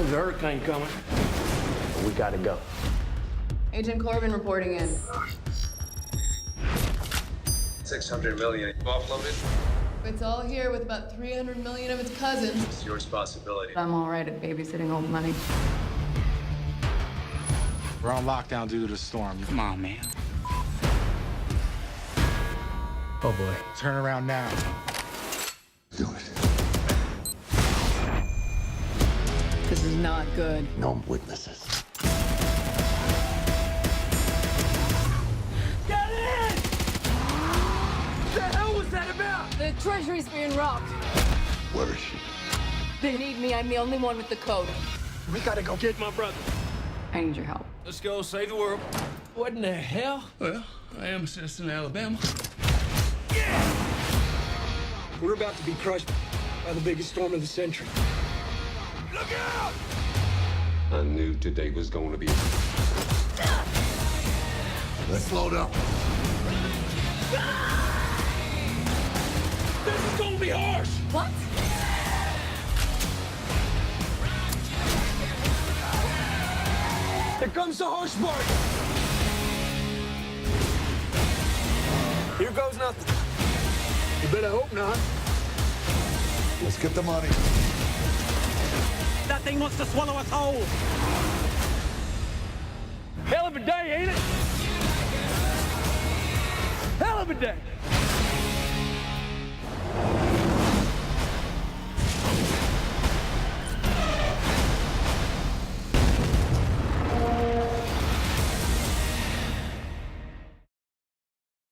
There's a hurricane coming. We gotta go. Agent Corbin reporting in. 600 million offloaded. It's all here with about 300 million of its cousins. It's your responsibility. I'm all right at babysitting old money. We're on lockdown due to the storm. Come on, man. Oh boy. Turn around now. Do it. This is not good. No witnesses. Get in! What the hell was that about? The treasury's being robbed. Where is she? They need me. I'm the only one with the code. We gotta go get my brother. I need your help. Let's go save the world. What in the hell? Well, I am a citizen of Alabama. We're about to be crushed by the biggest storm of the century. Look out! I knew today was going to be. Let's load up. This is gonna be harsh! What? Here comes the harsh part! Here goes nothing. You better hope not. Let's get the money. That thing wants to swallow us whole. Hell of a day, ain't it? Hell of a day!